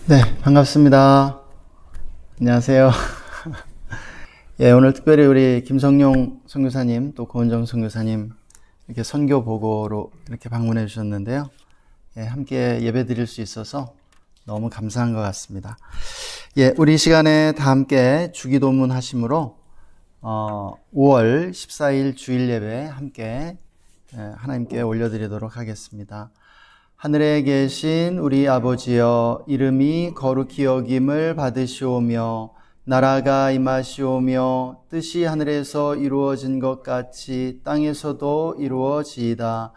네, 반갑습니다. 안녕하세요. 예, 오늘 특별히 우리 김성용 선교사님, 또 고은정 선교사님 이렇게 선교 보고로 이렇게 방문해 주셨는데요. 예, 함께 예배 드릴 수 있어서 너무 감사한 것 같습니다. 예, 우리 이 시간에 다 함께 주기도문 하심으로 5월 14일 주일 예배 함께 하나님께 올려드리도록 하겠습니다. 하늘에 계신 우리 아버지여, 이름이 거룩히 여김을 받으시오며 나라가 임하시오며 뜻이 하늘에서 이루어진 것 같이 땅에서도 이루어지이다.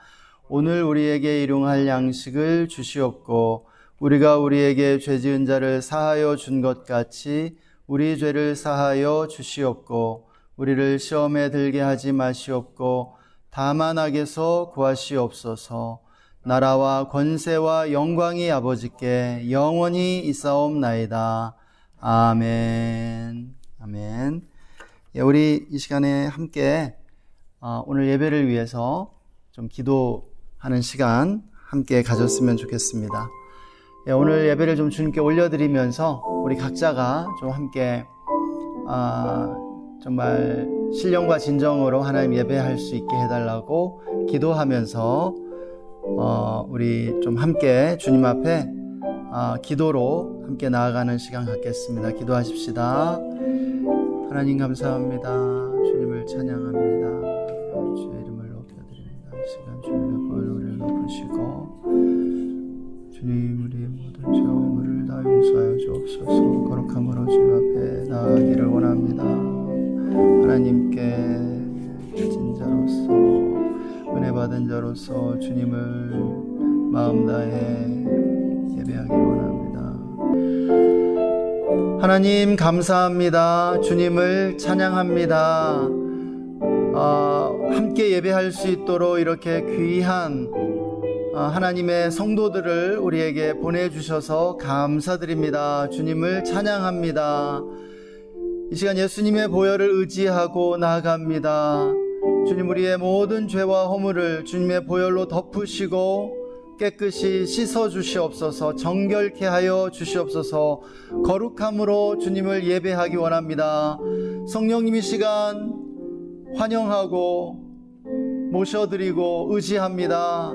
오늘 우리에게 일용할 양식을 주시옵고 우리가 우리에게 죄 지은 자를 사하여 준 것 같이 우리 죄를 사하여 주시옵고 우리를 시험에 들게 하지 마시옵고 다만 악에서 구하시옵소서. 나라와 권세와 영광이 아버지께 영원히 있사옵나이다. 아멘. 아멘. 예, 우리 이 시간에 함께 오늘 예배를 위해서 좀 기도하는 시간 함께 가졌으면 좋겠습니다. 예, 오늘 예배를 좀 주님께 올려드리면서 우리 각자가 좀 함께 정말 신령과 진정으로 하나님 예배할 수 있게 해달라고 기도하면서 우리 좀 함께 주님 앞에 기도로 함께 나아가는 시간 갖겠습니다. 기도하십시다. 하나님 감사합니다. 주님을 찬양합니다. 주의 이름을 높여드립니다. 이 시간 주님의 보혈을 높으시고 주님 우리의 모든 죄와 허물을 다 용서하여 주옵소서. 거룩함으로 주님 앞에 나아가기를 원합니다. 하나님께 빚진 자로서 은혜 받은 자로서 주님을 마음 다해 예배하기 원합니다. 하나님 감사합니다. 주님을 찬양합니다. 함께 예배할 수 있도록 이렇게 귀한 하나님의 성도들을 우리에게 보내주셔서 감사드립니다. 주님을 찬양합니다. 이 시간 예수님의 보혈을 의지하고 나아갑니다. 주님, 우리의 모든 죄와 허물을 주님의 보혈로 덮으시고 깨끗이 씻어 주시옵소서. 정결케 하여 주시옵소서. 거룩함으로 주님을 예배하기 원합니다. 성령님 이 시간 환영하고 모셔드리고 의지합니다.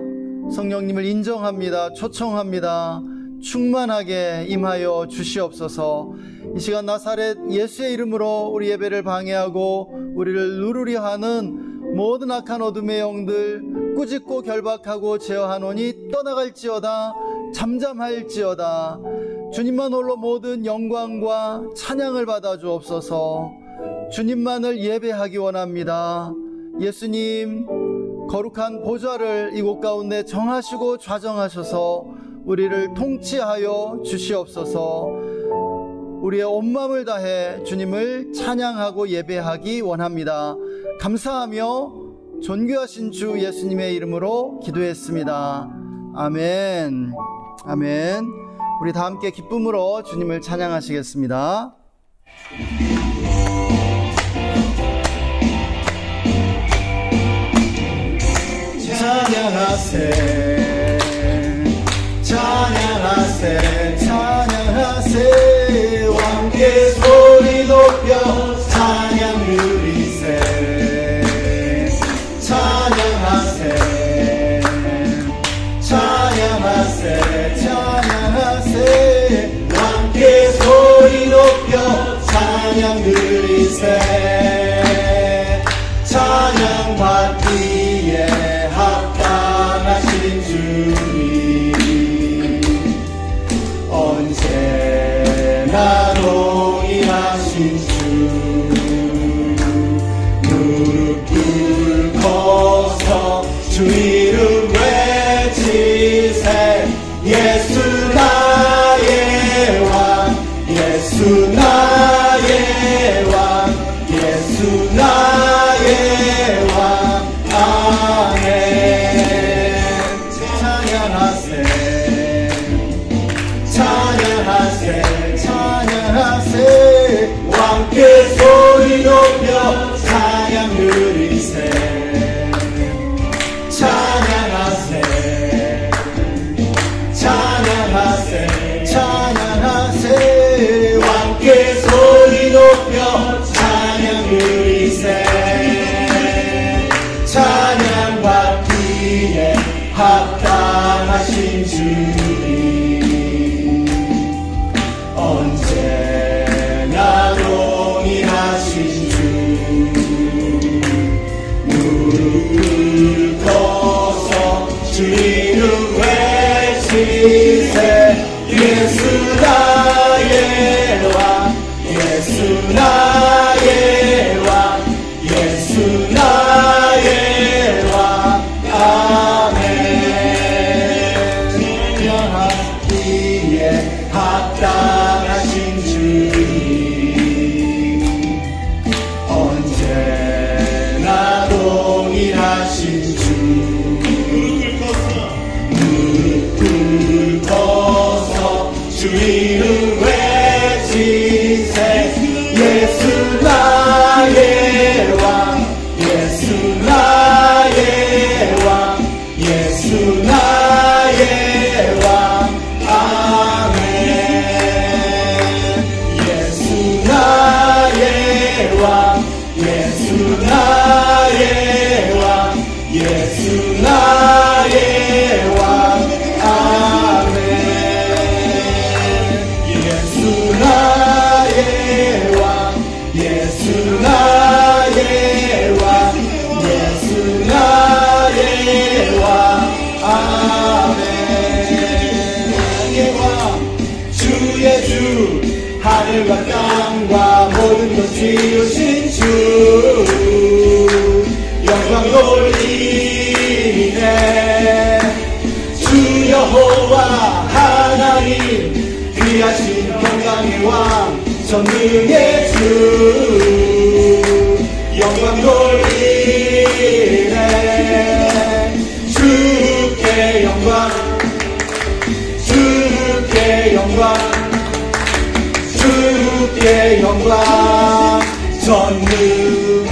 성령님을 인정합니다. 초청합니다. 충만하게 임하여 주시옵소서. 이 시간 나사렛 예수의 이름으로 우리 예배를 방해하고 우리를 누르려 하는 모든 악한 어둠의 영들 꾸짖고 결박하고 제어하노니 떠나갈지어다. 잠잠할지어다. 주님만 홀로 모든 영광과 찬양을 받아 주옵소서. 주님만을 예배하기 원합니다. 예수님 거룩한 보좌를 이곳 가운데 정하시고 좌정하셔서 우리를 통치하여 주시옵소서. 우리의 온 마음을 다해 주님을 찬양하고 예배하기 원합니다. 감사하며 존귀하신 주 예수님의 이름으로 기도했습니다. 아멘. 아멘. 우리 다 함께 기쁨으로 주님을 찬양하시겠습니다. 찬양하세 찬양하세 찬양하세 왕께 소리 높여 찬양 누리세 찬양하세 찬양하세 찬양하세 왕께 소리 높여 찬양 누리세 찬양 받기에 합당하신 주님 언제나 동일하신 주 무릎 꿇고서 주 이름 외치세 예수 나의 왕 예수 나의 왕 예수 나의 왕 아멘. 찬양하세 찬양하세 찬양하세 왕께 소리 높여 찬양 누리세 찬양하세 찬양하세 동일하신 주님, 언제나 동일하신 주, 무릎 꿇고서 주 이름 외치세. 예수 나의 왕, 예수 나의 왕, 예수 나의 왕. 아멘. 찬양하기에 합당하신 주님, 언제나 동일하신 주, 무릎 꿇고서 주 이름 외치세. 예수 나의 왕, 예수 나의 왕, 예수 나의 왕. 아멘. 예수 나의 왕, 예수 나의 왕, 예수 나의 왕. 아멘. 예수 나의 왕, 예수 나의 왕, 예수 나의 왕. 아멘. 나의 왕, 주의 주, 하늘과 땅과 모든 것 지으신 주, 영광 돌리네. 주 여호와 하나님, 귀하신 평강의 왕, 전능의 주, 영광 돌리네. 주께 영광, 주께 영광, 주께 영광. 전능하신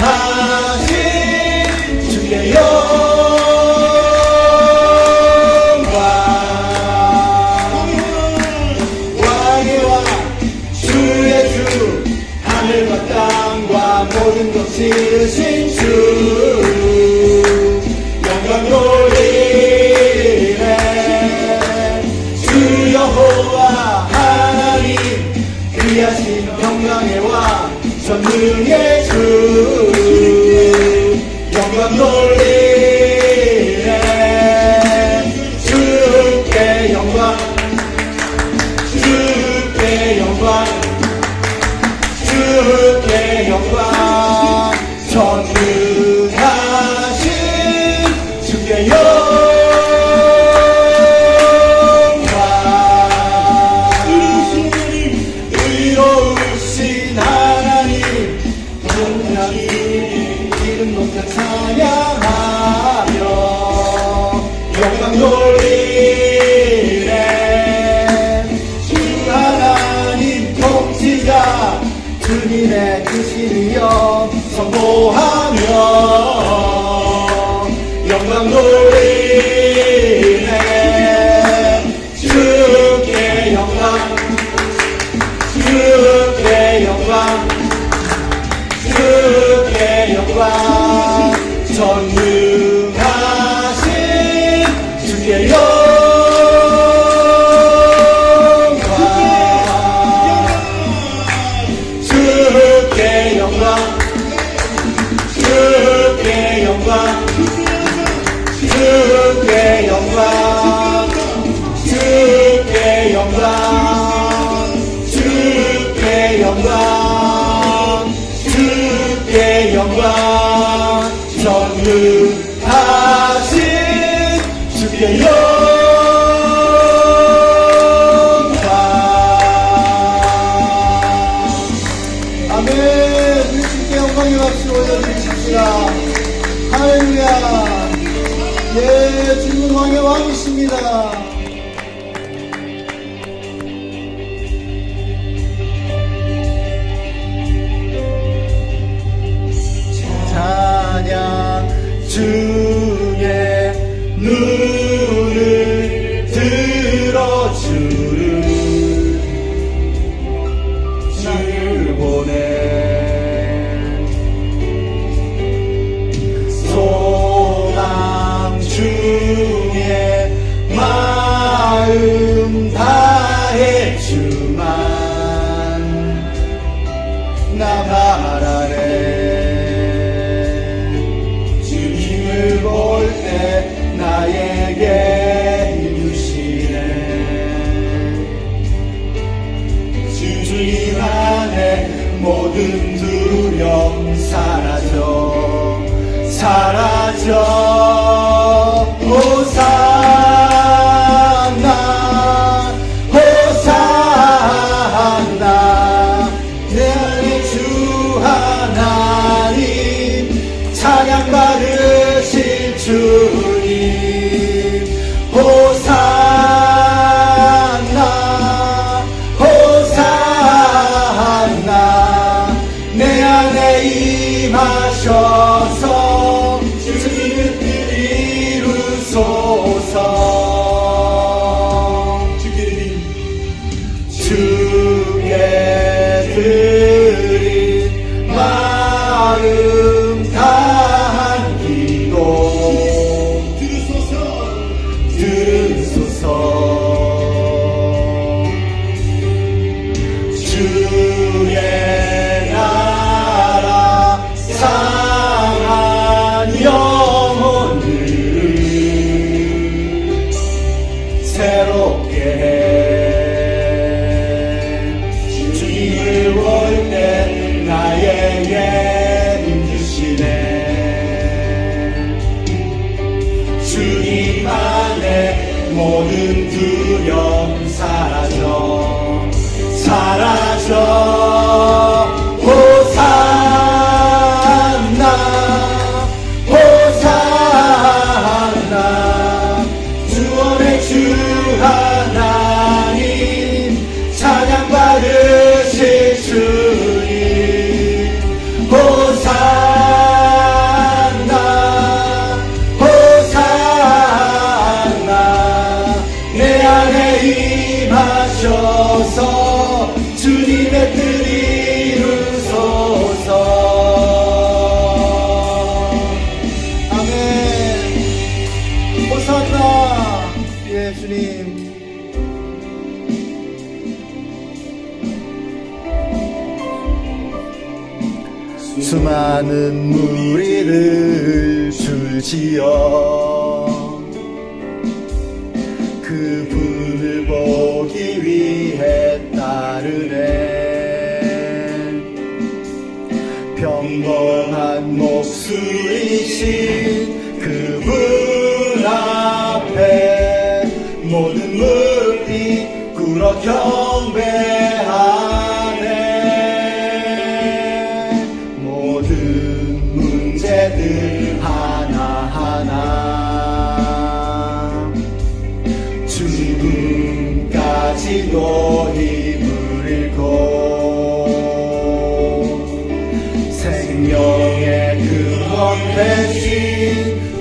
주께 영광. 왕의 왕, 주의 주, 하늘과 땅과 모든 것 지으신 주, 영광 돌리네. 주 여호와 하나님, 귀하신 평강의 왕, 전능의 주, 영광 돌리네. 주께 영광, 주께 영광, 주께 영광. 전능하신 주께 영광. 의로우신 하나님, 동일한 이름 높여 찬양하며 영광 돌리네. 주 하나님 통치자, 주님의 크심이여 선포하며 영광 돌리네. 주께 영광, 주께 영광, 주께 영광. 전능하신 주께 영광, 주께 영광, 주께 영광, 주께 영광, 주께 영광, 주께 영광, 주께 영광. 전능하신 주께 영광. 아멘. 우리 주께 영광의 박수 올려드리십시다. 할렐루야. 예, 주님은 왕의 왕이십니다. 찬양. 주의 눈을 들어주를 주를 보내. 소망 중에 마 드린 마음 다한 기도 들으소서. 주의 나라 상한 영혼들을 새롭게 해. 주님을 볼 때 나에게 힘주시네. 주님 안에 모든 두려움 사라져 호산나 호산나. 주원의 주 하나님 찬양받으실 주님 호산나 호산나. 내 안에 임하셔서 주님의 뜻 이루소서. 아멘. 호산나. 예, 주님. 수많은 무리를 줄지어 그분을 보기 위해 따르네. 평범한 목수이신 그분 앞에 모든 무릎이 꿇어 경배하네. 모든 문제들 하나하나 죽음까지도 힘을 잃고 생명의 근원 되신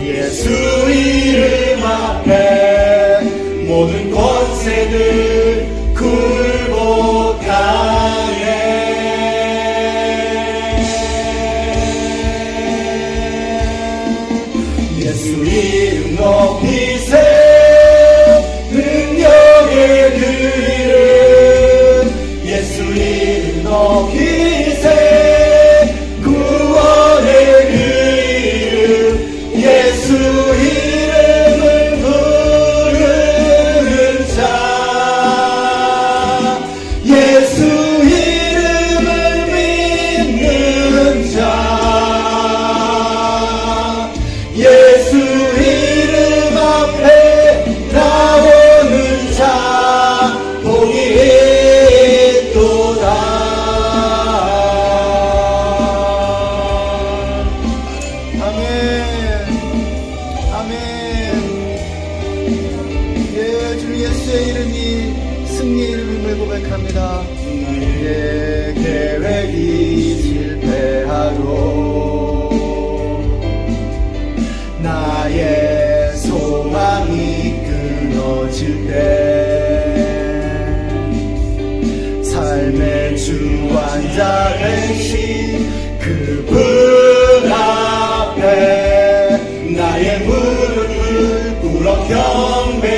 예수 이름 앞에 모든 권세들 굴복하네. 예수 이름 높이세. 능력의 그 이름 예수 이름 높이세. 구원의 그 이름 예수 이름을 부르는 자 예수 이름을 믿는 자 예수 이름 앞에 나오는 자 복이 있도다. 아멘. 아멘. 예, 주 예수의 이름이 승리의 이름임을 고백합니다. 예, 계획이 실패하고 나의 소망이 끊어질 때 삶의 주관자 되신 그분 앞에 나의 무릎을 꿇어 경배하네.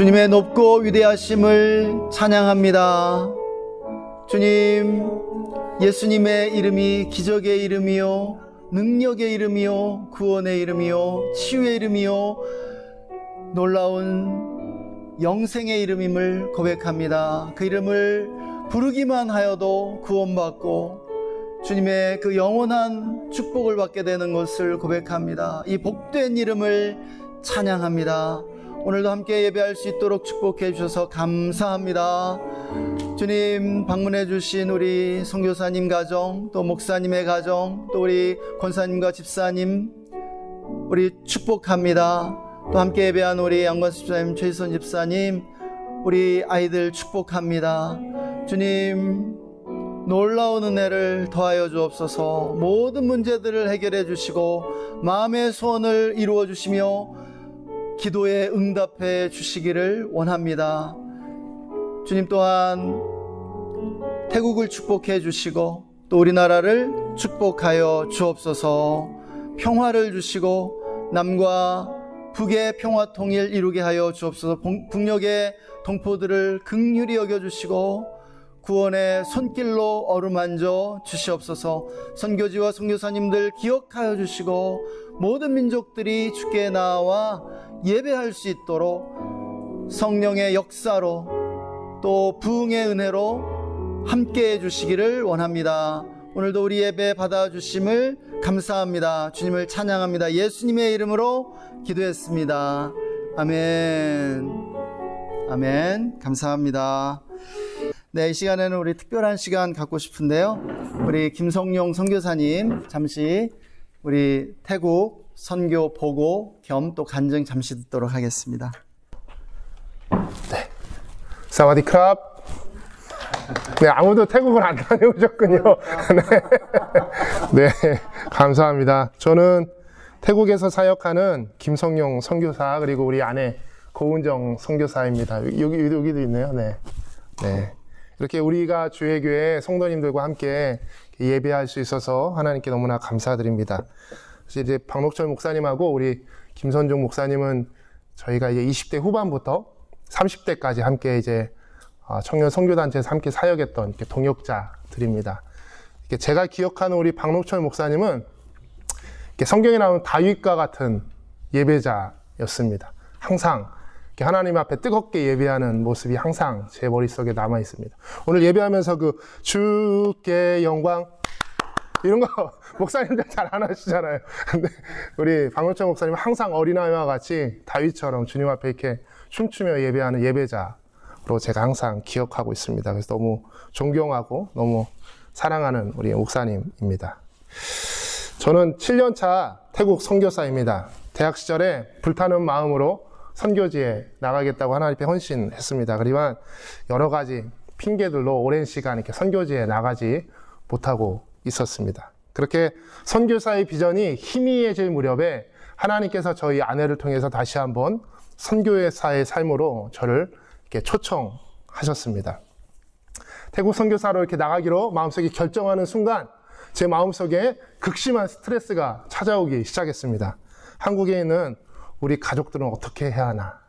주님의 높고 위대하심을 찬양합니다. 주님, 예수님의 이름이 기적의 이름이요, 능력의 이름이요, 구원의 이름이요, 치유의 이름이요, 놀라운 영생의 이름임을 고백합니다. 그 이름을 부르기만 하여도 구원받고 주님의 그 영원한 축복을 받게 되는 것을 고백합니다. 이 복된 이름을 찬양합니다. 오늘도 함께 예배할 수 있도록 축복해 주셔서 감사합니다. 주님, 방문해 주신 우리 선교사님 가정, 또 목사님의 가정, 또 우리 권사님과 집사님, 우리 축복합니다. 또 함께 예배한 우리 양관수 집사님, 최희선 집사님, 우리 아이들 축복합니다. 주님, 놀라운 은혜를 더하여 주옵소서. 모든 문제들을 해결해 주시고 마음의 소원을 이루어 주시며 기도에 응답해 주시기를 원합니다. 주님, 또한 태국을 축복해 주시고 또 우리나라를 축복하여 주옵소서. 평화를 주시고 남과 북의 평화 통일 이루게 하여 주옵소서. 북녘의 동포들을 긍휼히 여겨주시고 구원의 손길로 어루만져 주시옵소서. 선교지와 선교사님들 기억하여 주시고 모든 민족들이 주께 나와 예배할 수 있도록 성령의 역사로 또 부흥의 은혜로 함께해 주시기를 원합니다. 오늘도 우리 예배 받아주심을 감사합니다. 주님을 찬양합니다. 예수님의 이름으로 기도했습니다. 아멘. 아멘. 감사합니다. 네, 이 시간에는 우리 특별한 시간 갖고 싶은데요. 우리 김성용 선교사님 잠시 우리 태국 선교 보고 겸 또 간증 잠시 듣도록 하겠습니다. 네. 사와디크랍. 네, 아무도 태국을 안 다녀오셨군요. 네. 네, 감사합니다. 저는 태국에서 사역하는 김성용 선교사, 그리고 우리 아내 고은정 선교사입니다. 여기도 있네요. 네. 네. 이렇게 우리가 주의교회 성도님들과 함께 예배할 수 있어서 하나님께 너무나 감사드립니다. 이제 박록철 목사님하고 우리 김선종 목사님은 저희가 이제 20대 후반부터 30대까지 함께 이제 청년 선교단체에서 함께 사역했던 이렇게 동역자들입니다. 이렇게 제가 기억하는 우리 박록철 목사님은 이렇게 성경에 나오는 다윗과 같은 예배자였습니다. 항상 이렇게 하나님 앞에 뜨겁게 예배하는 모습이 항상 제 머릿속에 남아 있습니다. 오늘 예배하면서 그 주께 영광 이런 거 목사님들 잘 안 하시잖아요. 근데 우리 박록철 목사님은 항상 어린아이와 같이 다윗처럼 주님 앞에 이렇게 춤추며 예배하는 예배자로 제가 항상 기억하고 있습니다. 그래서 너무 존경하고 너무 사랑하는 우리 목사님입니다. 저는 7년차 태국 선교사입니다. 대학 시절에 불타는 마음으로 선교지에 나가겠다고 하나님 앞에 헌신했습니다. 그리고 여러 가지 핑계들로 오랜 시간 이렇게 선교지에 나가지 못하고 있었습니다. 그렇게 선교사의 비전이 희미해질 무렵에 하나님께서 저희 아내를 통해서 다시 한번 선교사의 삶으로 저를 이렇게 초청하셨습니다. 태국 선교사로 이렇게 나가기로 마음속에 결정하는 순간 제 마음속에 극심한 스트레스가 찾아오기 시작했습니다. 한국에 있는 우리 가족들은 어떻게 해야 하나?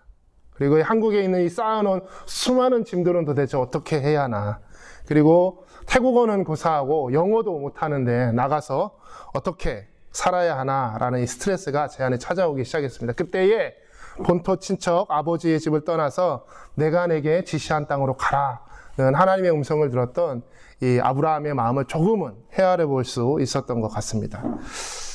그리고 한국에 있는 이 쌓아놓은 수많은 짐들은 도대체 어떻게 해야 하나? 그리고 태국어는 고사하고 영어도 못하는데 나가서 어떻게 살아야 하나라는 이 스트레스가 제 안에 찾아오기 시작했습니다. 그때에 본토 친척 아버지의 집을 떠나서 내가 내게 지시한 땅으로 가라는 하나님의 음성을 들었던 이 아브라함의 마음을 조금은 헤아려 볼 수 있었던 것 같습니다.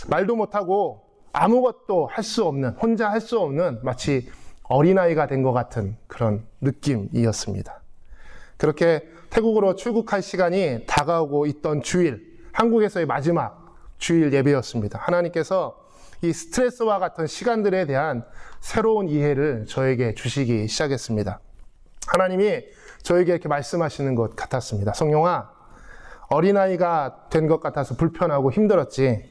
말도 못하고 아무것도 할 수 없는, 혼자 할 수 없는 마치 어린아이가 된 것 같은 그런 느낌이었습니다. 그렇게 태국으로 출국할 시간이 다가오고 있던 주일, 한국에서의 마지막 주일 예배였습니다. 하나님께서 이 스트레스와 같은 시간들에 대한 새로운 이해를 저에게 주시기 시작했습니다. 하나님이 저에게 이렇게 말씀하시는 것 같았습니다. 성령아, 어린아이가 된 것 같아서 불편하고 힘들었지.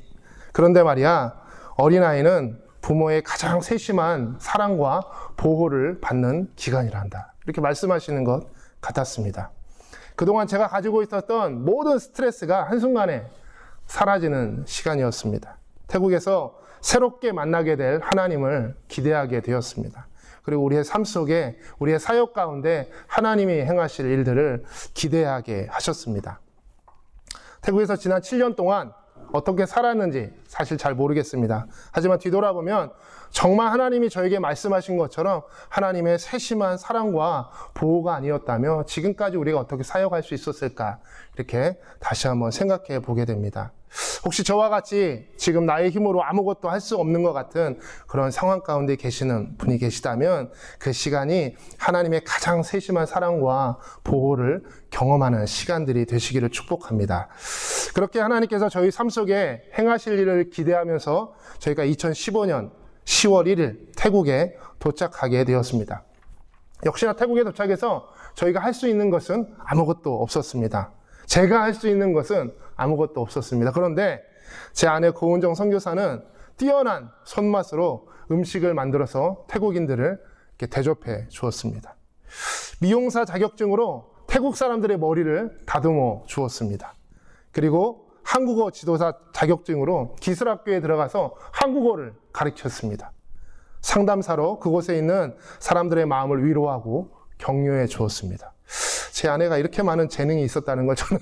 그런데 말이야, 어린아이는 부모의 가장 세심한 사랑과 보호를 받는 기간이란다. 이렇게 말씀하시는 것 같았습니다. 그동안 제가 가지고 있었던 모든 스트레스가 한순간에 사라지는 시간이었습니다. 태국에서 새롭게 만나게 될 하나님을 기대하게 되었습니다. 그리고 우리의 삶 속에 우리의 사역 가운데 하나님이 행하실 일들을 기대하게 하셨습니다. 태국에서 지난 7년 동안 어떻게 살았는지 사실 잘 모르겠습니다. 하지만 뒤돌아보면 정말 하나님이 저에게 말씀하신 것처럼 하나님의 세심한 사랑과 보호가 아니었다면 지금까지 우리가 어떻게 사역할 수 있었을까, 이렇게 다시 한번 생각해 보게 됩니다. 혹시 저와 같이 지금 나의 힘으로 아무것도 할 수 없는 것 같은 그런 상황 가운데 계시는 분이 계시다면 그 시간이 하나님의 가장 세심한 사랑과 보호를 경험하는 시간들이 되시기를 축복합니다. 그렇게 하나님께서 저희 삶 속에 행하실 일을 기대하면서 저희가 2015년 10월 1일 태국에 도착하게 되었습니다. 역시나 태국에 도착해서 저희가 할 수 있는 것은 아무것도 없었습니다. 제가 할 수 있는 것은 아무것도 없었습니다. 그런데 제 아내 고은정 선교사는 뛰어난 손맛으로 음식을 만들어서 태국인들을 이렇게 대접해 주었습니다. 미용사 자격증으로 태국 사람들의 머리를 다듬어 주었습니다. 그리고 한국어 지도사 자격증으로 기술학교에 들어가서 한국어를 가르쳤습니다. 상담사로 그곳에 있는 사람들의 마음을 위로하고 격려해 주었습니다. 제 아내가 이렇게 많은 재능이 있었다는 걸 저는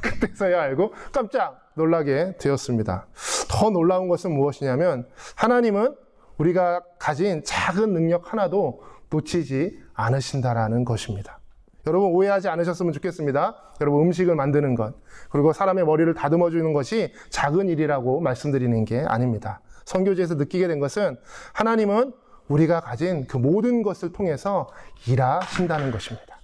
그때서야 알고 깜짝 놀라게 되었습니다. 더 놀라운 것은 무엇이냐면 하나님은 우리가 가진 작은 능력 하나도 놓치지 않으신다라는 것입니다. 여러분 오해하지 않으셨으면 좋겠습니다. 여러분 음식을 만드는 것, 그리고 사람의 머리를 다듬어 주는 것이 작은 일이라고 말씀드리는 게 아닙니다. 선교지에서 느끼게 된 것은 하나님은 우리가 가진 그 모든 것을 통해서 일하신다는 것입니다.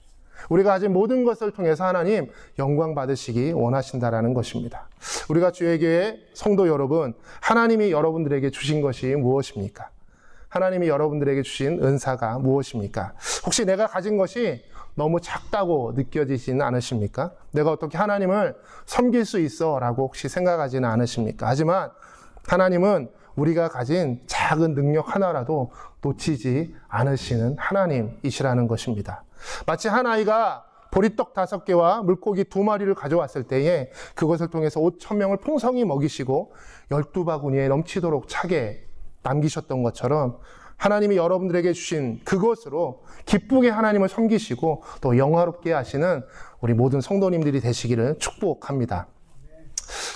우리가 가진 모든 것을 통해서 하나님 영광 받으시기 원하신다라는 것입니다. 우리가 주의 교회 성도 여러분, 하나님이 여러분들에게 주신 것이 무엇입니까? 하나님이 여러분들에게 주신 은사가 무엇입니까? 혹시 내가 가진 것이 너무 작다고 느껴지지는 않으십니까? 내가 어떻게 하나님을 섬길 수 있어? 라고 혹시 생각하지는 않으십니까? 하지만 하나님은 우리가 가진 작은 능력 하나라도 놓치지 않으시는 하나님이시라는 것입니다. 마치 한 아이가 보리떡 5개와 물고기 2마리를 가져왔을 때에 그것을 통해서 5,000명을 풍성히 먹이시고 12바구니에 넘치도록 차게 남기셨던 것처럼 하나님이 여러분들에게 주신 그것으로 기쁘게 하나님을 섬기시고 또 영화롭게 하시는 우리 모든 성도님들이 되시기를 축복합니다.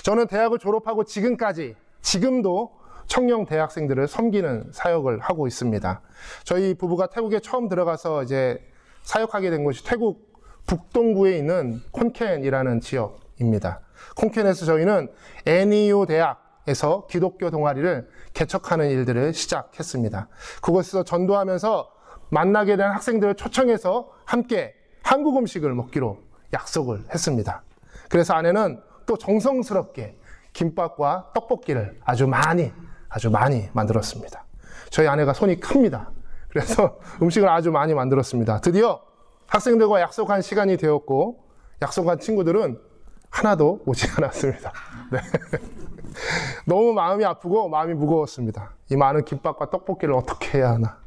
저는 대학을 졸업하고 지금도 청년 대학생들을 섬기는 사역을 하고 있습니다. 저희 부부가 태국에 처음 들어가서 이제 사역하게 된 곳이 태국 북동부에 있는 콘켄이라는 지역입니다. 콘켄에서 저희는 NEU 대학에서 기독교 동아리를 개척하는 일들을 시작했습니다. 그곳에서 전도하면서 만나게 된 학생들을 초청해서 함께 한국 음식을 먹기로 약속을 했습니다. 그래서 아내는 또 정성스럽게 김밥과 떡볶이를 아주 많이 만들었습니다. 저희 아내가 손이 큽니다. 그래서 음식을 아주 많이 만들었습니다. 드디어 학생들과 약속한 시간이 되었고 약속한 친구들은 하나도 오지 않았습니다. 네. 너무 마음이 아프고 마음이 무거웠습니다. 이 많은 김밥과 떡볶이를 어떻게 해야 하나.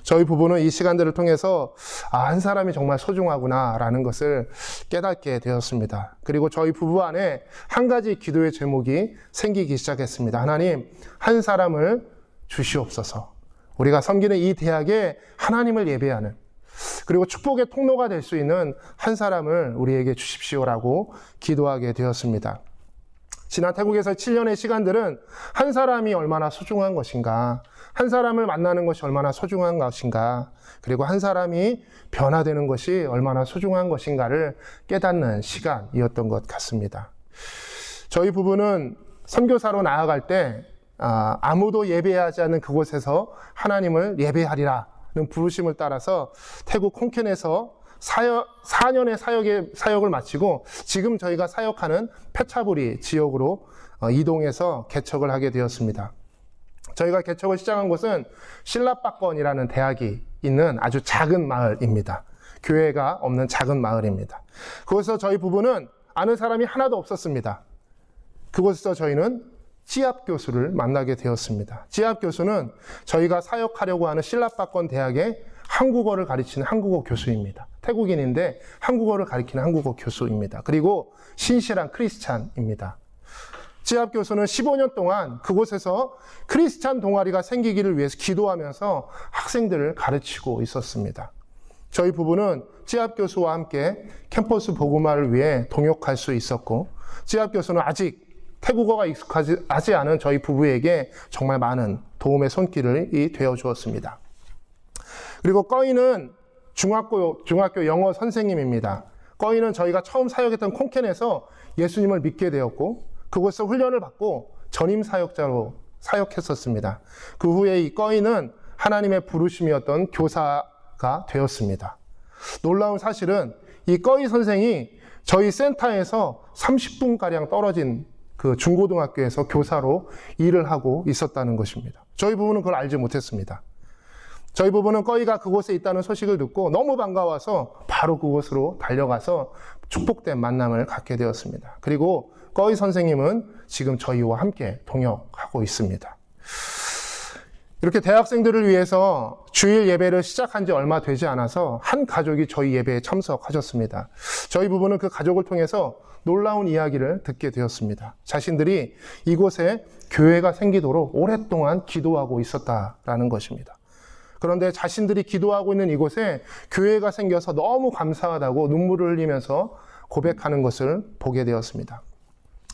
저희 부부는 이 시간들을 통해서 한 사람이 정말 소중하구나라는 것을 깨닫게 되었습니다. 그리고 저희 부부 안에 한 가지 기도의 제목이 생기기 시작했습니다. 하나님, 한 사람을 주시옵소서. 우리가 섬기는 이 대학에 하나님을 예배하는, 그리고 축복의 통로가 될 수 있는 한 사람을 우리에게 주십시오라고 기도하게 되었습니다. 지난 태국에서 7년의 시간들은 한 사람이 얼마나 소중한 것인가, 한 사람을 만나는 것이 얼마나 소중한 것인가, 그리고 한 사람이 변화되는 것이 얼마나 소중한 것인가를 깨닫는 시간이었던 것 같습니다. 저희 부부는 선교사로 나아갈 때 아무도 예배하지 않는 그곳에서 하나님을 예배하리라는 부르심을 따라서 태국 콩켄에서 4년의 사역을 마치고 지금 저희가 사역하는 페차부리 지역으로 이동해서 개척을 하게 되었습니다. 저희가 개척을 시작한 곳은 실라빠건이라는 대학이 있는 아주 작은 마을입니다. 교회가 없는 작은 마을입니다. 그곳에서 저희 부부는 아는 사람이 하나도 없었습니다. 그곳에서 저희는 찌압 교수를 만나게 되었습니다. 찌압 교수는 저희가 사역하려고 하는 실라빠건 대학의 한국어를 가르치는 한국어 교수입니다. 태국인인데 한국어를 가르치는 한국어 교수입니다. 그리고 신실한 크리스찬입니다. 지압교수는 15년 동안 그곳에서 크리스찬 동아리가 생기기를 위해서 기도하면서 학생들을 가르치고 있었습니다. 저희 부부는 지압교수와 함께 캠퍼스 복음화를 위해 동역할 수 있었고, 지압교수는 아직 태국어가 익숙하지 않은 저희 부부에게 정말 많은 도움의 손길이 되어 주었습니다. 그리고 꺼이는 중학교 영어 선생님입니다. 꺼이는 저희가 처음 사역했던 콩켄에서 예수님을 믿게 되었고, 그곳에서 훈련을 받고 전임 사역자로 사역했었습니다. 그 후에 이 꺼이는 하나님의 부르심이었던 교사가 되었습니다. 놀라운 사실은 이 꺼이 선생이 저희 센터에서 30분가량 떨어진 그 중고등학교에서 교사로 일을 하고 있었다는 것입니다. 저희 부부는 그걸 알지 못했습니다. 저희 부부는 꺼이가 그곳에 있다는 소식을 듣고 너무 반가워서 바로 그곳으로 달려가서 축복된 만남을 갖게 되었습니다. 그리고 꺼이 선생님은 지금 저희와 함께 동역하고 있습니다. 이렇게 대학생들을 위해서 주일 예배를 시작한 지 얼마 되지 않아서 한 가족이 저희 예배에 참석하셨습니다. 저희 부부는 그 가족을 통해서 놀라운 이야기를 듣게 되었습니다. 자신들이 이곳에 교회가 생기도록 오랫동안 기도하고 있었다라는 것입니다. 그런데 자신들이 기도하고 있는 이곳에 교회가 생겨서 너무 감사하다고 눈물을 흘리면서 고백하는 것을 보게 되었습니다.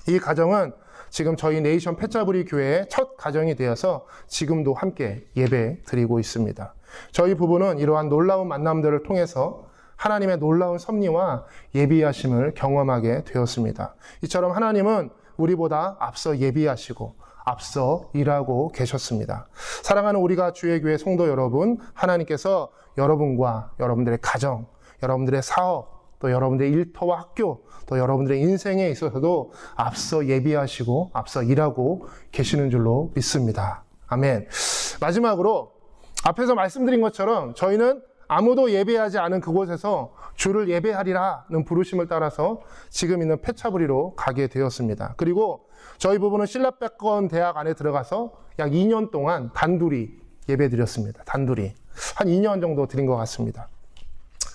이 가정은 지금 저희 네이션 패자부리 교회의 첫 가정이 되어서 지금도 함께 예배 드리고 있습니다. 저희 부부는 이러한 놀라운 만남들을 통해서 하나님의 놀라운 섭리와 예비하심을 경험하게 되었습니다. 이처럼 하나님은 우리보다 앞서 예비하시고 앞서 일하고 계셨습니다. 사랑하는 우리가 주의 교회 성도 여러분, 하나님께서 여러분과 여러분들의 가정, 여러분들의 사업, 또 여러분들의 일터와 학교, 또 여러분들의 인생에 있어서도 앞서 예비하시고 앞서 일하고 계시는 줄로 믿습니다. 아멘. 마지막으로 앞에서 말씀드린 것처럼 저희는 아무도 예배하지 않은 그곳에서 주를 예배하리라는 부르심을 따라서 지금 있는 패차부리로 가게 되었습니다. 그리고 저희 부부는 신라백권 대학 안에 들어가서 약 2년 동안 단둘이 예배 드렸습니다. 단둘이. 한 2년 정도 드린 것 같습니다.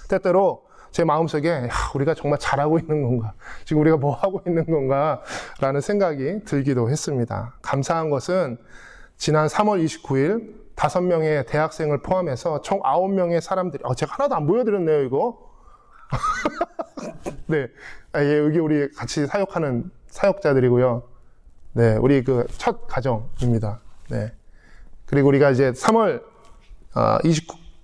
때때로 제 마음속에 우리가 정말 잘하고 있는 건가? 지금 우리가 뭐 하고 있는 건가? 라는 생각이 들기도 했습니다. 감사한 것은 지난 3월 29일 5명의 대학생을 포함해서 총 9명의 사람들이, 제가 하나도 안 보여드렸네요, 이거. 네. 여기 우리 같이 사역하는 사역자들이고요. 네. 우리 그 첫 가정입니다. 네. 그리고 우리가 이제 3월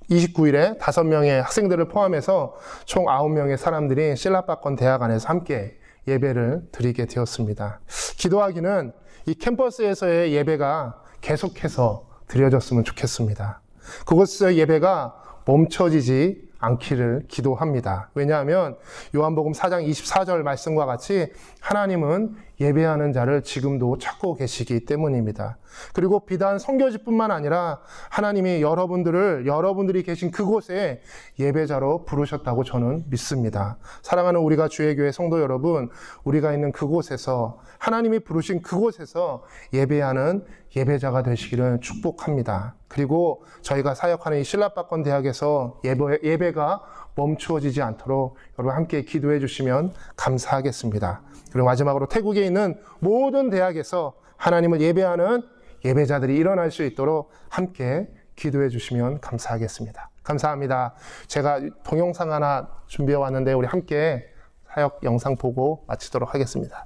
29일에 5명의 학생들을 포함해서 총 9명의 사람들이 신라백권 대학 안에서 함께 예배를 드리게 되었습니다. 기도하기는 이 캠퍼스에서의 예배가 계속해서 드려졌으면 좋겠습니다. 그곳에서의 예배가 멈춰지지 않기를 기도합니다. 왜냐하면 요한복음 4장 24절 말씀과 같이 하나님은 예배하는 자를 지금도 찾고 계시기 때문입니다. 그리고 비단 선교지뿐만 아니라 하나님이 여러분들이 계신 그곳에 예배자로 부르셨다고 저는 믿습니다. 사랑하는 우리가 주의 교회 성도 여러분, 우리가 있는 그곳에서 하나님이 부르신 그곳에서 예배하는 예배자가 되시기를 축복합니다. 그리고 저희가 사역하는 이 신라백권 대학에서 예배가 멈추어지지 않도록 여러분 함께 기도해 주시면 감사하겠습니다. 그리고 마지막으로 태국에 있는 모든 대학에서 하나님을 예배하는 예배자들이 일어날 수 있도록 함께 기도해 주시면 감사하겠습니다. 감사합니다. 제가 동영상 하나 준비해 왔는데 우리 함께 사역 영상 보고 마치도록 하겠습니다.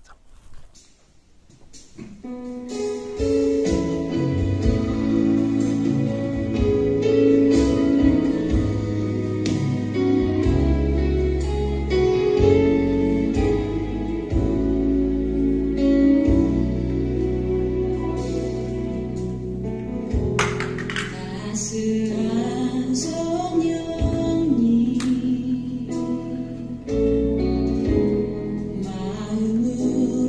마음으로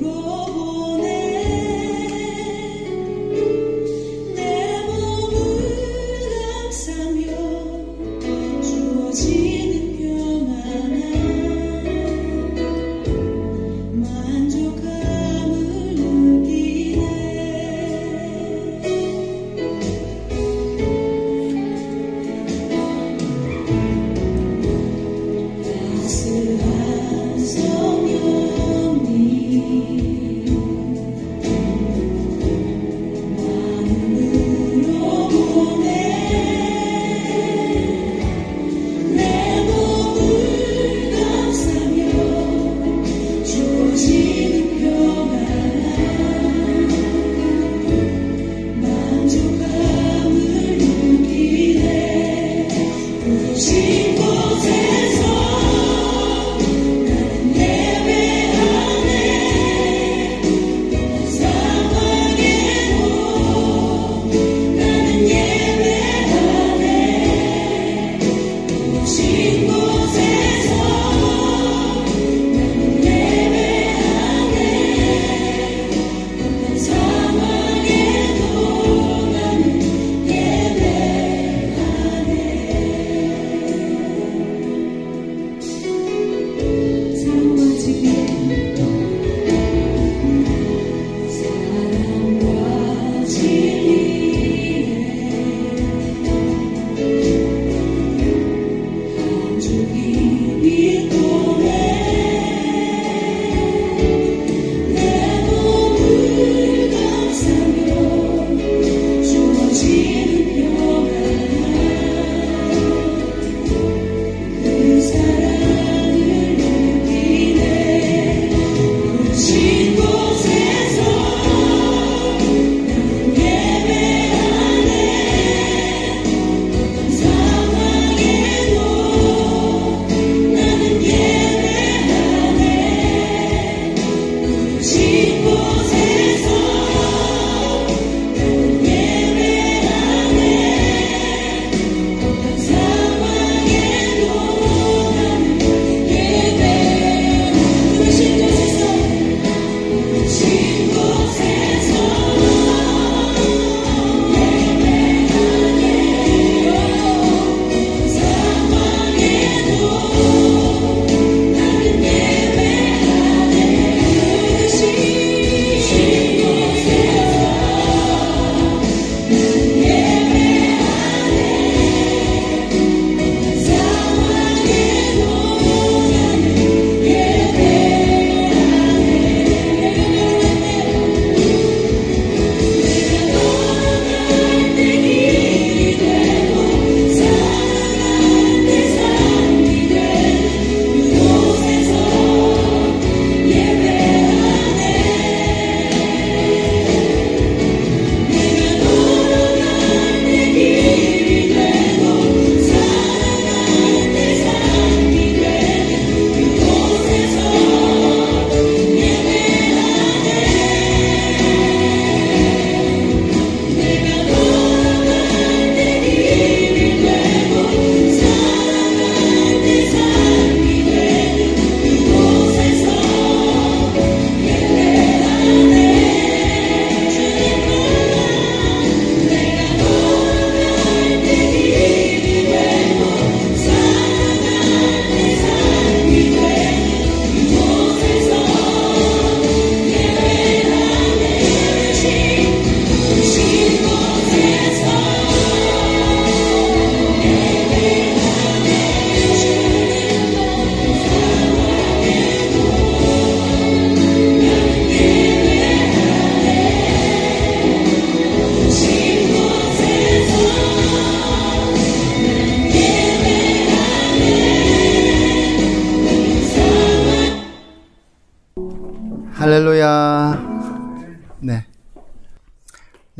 할렐루야. 네,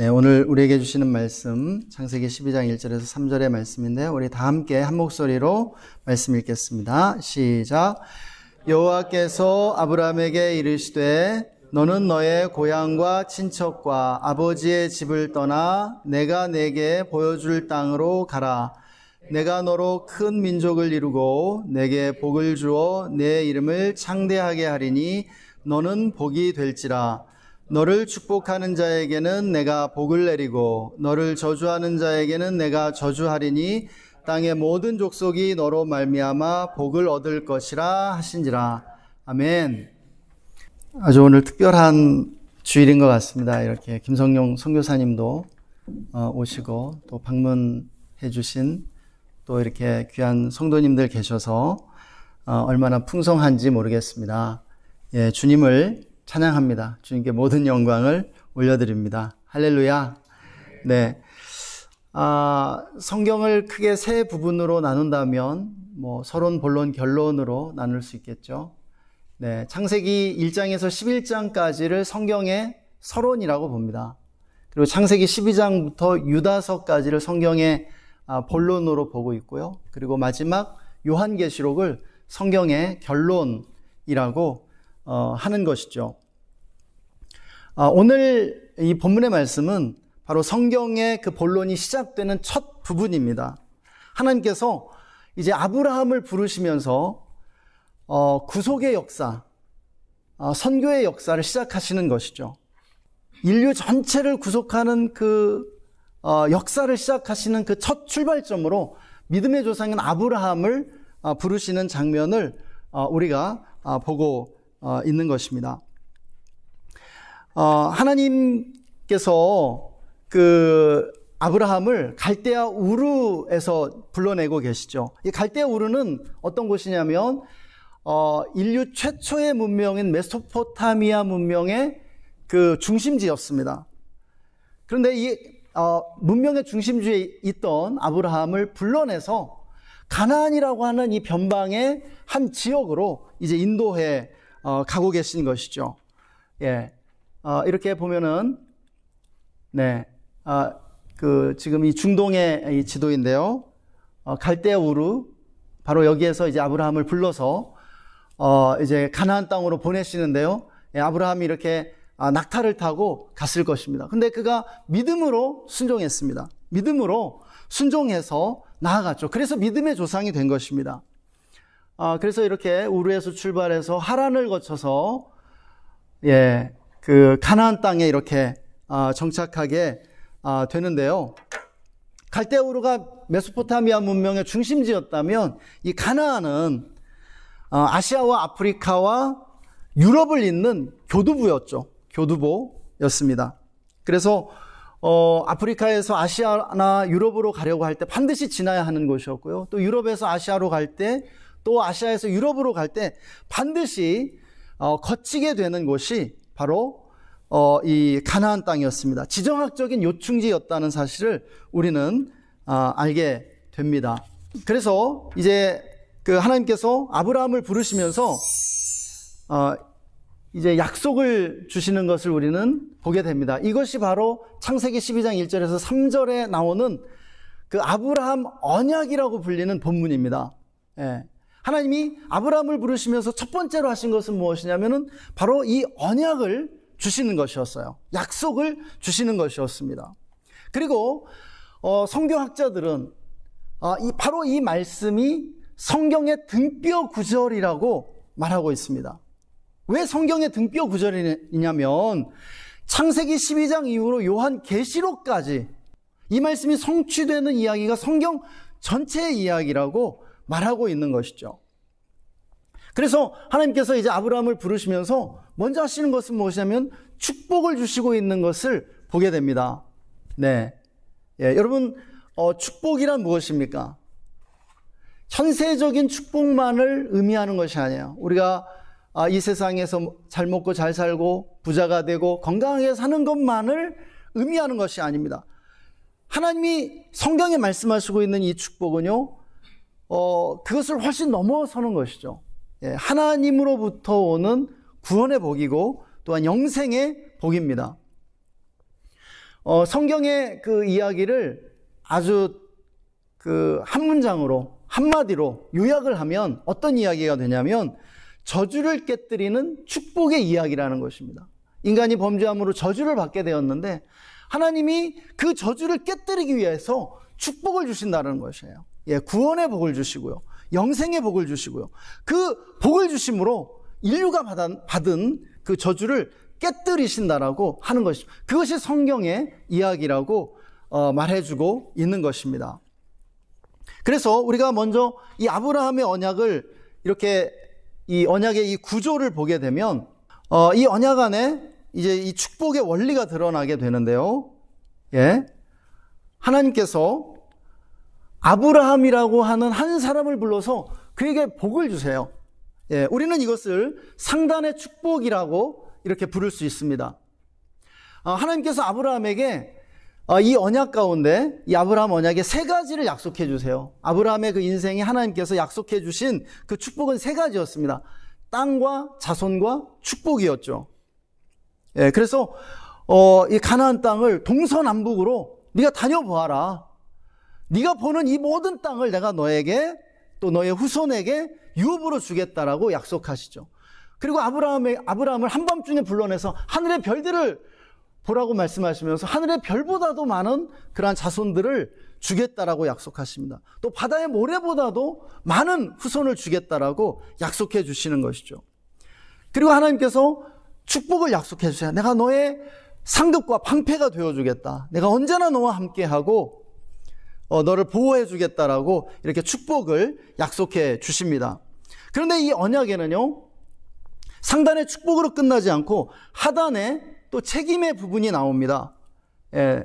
오늘 우리에게 주시는 말씀 창세기 12장 1절에서 3절의 말씀인데요. 우리 다 함께 한 목소리로 말씀 읽겠습니다. 시작. 여호와께서 아브라함에게 이르시되 너는 너의 고향과 친척과 아버지의 집을 떠나 내가 내게 보여줄 땅으로 가라. 내가 너로 큰 민족을 이루고 내게 복을 주어 내 이름을 창대하게 하리니 너는 복이 될지라. 너를 축복하는 자에게는 내가 복을 내리고 너를 저주하는 자에게는 내가 저주하리니 땅의 모든 족속이 너로 말미암아 복을 얻을 것이라 하신지라. 아멘. 아주 오늘 특별한 주일인 것 같습니다. 이렇게 김성용 선교사님도 오시고 또 방문해 주신 또 이렇게 귀한 성도님들 계셔서 얼마나 풍성한지 모르겠습니다. 예, 주님을 찬양합니다. 주님께 모든 영광을 올려드립니다. 할렐루야. 네. 성경을 크게 세 부분으로 나눈다면, 서론, 본론, 결론으로 나눌 수 있겠죠. 네. 창세기 1장에서 11장까지를 성경의 서론이라고 봅니다. 그리고 창세기 12장부터 유다서까지를 성경의 본론으로 보고 있고요. 그리고 마지막 요한계시록을 성경의 결론이라고 하는 것이죠. 오늘 이 본문의 말씀은 바로 성경의 그 본론이 시작되는 첫 부분입니다. 하나님께서 이제 아브라함을 부르시면서 구속의 역사, 선교의 역사를 시작하시는 것이죠. 인류 전체를 구속하는 그 역사를 시작하시는 그 첫 출발점으로 믿음의 조상인 아브라함을 부르시는 장면을 우리가 보고 있는 것입니다. 하나님께서 그 아브라함을 갈대아 우르에서 불러내고 계시죠. 이 갈대아 우르는 어떤 곳이냐면 인류 최초의 문명인 메소포타미아 문명의 그 중심지였습니다. 그런데 이 문명의 중심지에 있던 아브라함을 불러내서 가나안이라고 하는 이 변방의 한 지역으로 이제 인도해 가고 계신 것이죠. 예. 이렇게 보면은, 네. 지금 이 중동의 이 지도인데요. 갈대아 우르, 바로 여기에서 이제 아브라함을 불러서, 이제 가나안 땅으로 보내시는데요. 예, 아브라함이 이렇게 낙타를 타고 갔을 것입니다. 근데 그가 믿음으로 순종했습니다. 믿음으로 순종해서 나아갔죠. 그래서 믿음의 조상이 된 것입니다. 그래서 이렇게 우르에서 출발해서 하란을 거쳐서, 예, 그 가나안 땅에 이렇게 정착하게 되는데요. 갈대아 우르가 메소포타미아 문명의 중심지였다면 이 가나안은 아시아와 아프리카와 유럽을 잇는 교두보였죠. 교두보였습니다. 그래서 아프리카에서 아시아나 유럽으로 가려고 할 때 반드시 지나야 하는 곳이었고요. 또 유럽에서 아시아로 갈 때, 또 아시아에서 유럽으로 갈 때 반드시 거치게 되는 곳이 바로 이 가나안 땅이었습니다. 지정학적인 요충지였다는 사실을 우리는 알게 됩니다. 그래서 이제 그 하나님께서 아브라함을 부르시면서 이제 약속을 주시는 것을 우리는 보게 됩니다. 이것이 바로 창세기 12장 1절에서 3절에 나오는 그 아브라함 언약이라고 불리는 본문입니다. 예. 하나님이 아브라함을 부르시면서 첫 번째로 하신 것은 무엇이냐면은 바로 이 언약을 주시는 것이었어요. 약속을 주시는 것이었습니다. 그리고 성경학자들은 바로 이 말씀이 성경의 등뼈 구절이라고 말하고 있습니다. 왜 성경의 등뼈 구절이냐면 창세기 12장 이후로 요한계시록까지 이 말씀이 성취되는 이야기가 성경 전체의 이야기라고 말하고 있는 것이죠. 그래서 하나님께서 이제 아브라함을 부르시면서 먼저 하시는 것은 무엇이냐면 축복을 주시고 있는 것을 보게 됩니다. 네, 예, 여러분 축복이란 무엇입니까? 현세적인 축복만을 의미하는 것이 아니에요. 우리가 이 세상에서 잘 먹고 잘 살고 부자가 되고 건강하게 사는 것만을 의미하는 것이 아닙니다. 하나님이 성경에 말씀하시고 있는 이 축복은요, 그것을 훨씬 넘어서는 것이죠. 예, 하나님으로부터 오는 구원의 복이고 또한 영생의 복입니다. 성경의 그 이야기를 아주 한 문장으로, 한마디로 요약을 하면 어떤 이야기가 되냐면 저주를 깨뜨리는 축복의 이야기라는 것입니다. 인간이 범죄함으로 저주를 받게 되었는데 하나님이 그 저주를 깨뜨리기 위해서 축복을 주신다는 것이에요. 예, 구원의 복을 주시고요. 영생의 복을 주시고요. 그 복을 주심으로 인류가 받은 그 저주를 깨뜨리신다라고 하는 것입니다. 그것이 성경의 이야기라고 말해주고 있는 것입니다. 그래서 우리가 먼저 이 아브라함의 언약을 이렇게 이 언약의 이 구조를 보게 되면 이 언약 안에 이제 이 축복의 원리가 드러나게 되는데요. 예. 하나님께서 아브라함이라고 하는 한 사람을 불러서 그에게 복을 주세요. 예. 우리는 이것을 상단의 축복이라고 이렇게 부를 수 있습니다. 하나님께서 아브라함에게 이 언약 가운데 이 아브라함 언약의 세 가지를 약속해 주세요. 아브라함의 그 인생에 하나님께서 약속해 주신 그 축복은 세 가지였습니다. 땅과 자손과 축복이었죠. 예, 그래서 이 가나안 땅을 동서남북으로 네가 다녀보아라. 네가 보는 이 모든 땅을 내가 너에게 또 너의 후손에게 유업으로 주겠다라고 약속하시죠. 그리고 아브라함을 한밤중에 불러내서 하늘의 별들을 보라고 말씀하시면서 하늘의 별보다도 많은 그러한 자손들을 주겠다라고 약속하십니다. 또 바다의 모래보다도 많은 후손을 주겠다라고 약속해 주시는 것이죠. 그리고 하나님께서 축복을 약속해 주세요. 내가 너의 상급과 방패가 되어주겠다. 내가 언제나 너와 함께하고 너를 보호해 주겠다라고 이렇게 축복을 약속해 주십니다. 그런데 이 언약에는요, 상단의 축복으로 끝나지 않고 하단에 또 책임의 부분이 나옵니다. 예,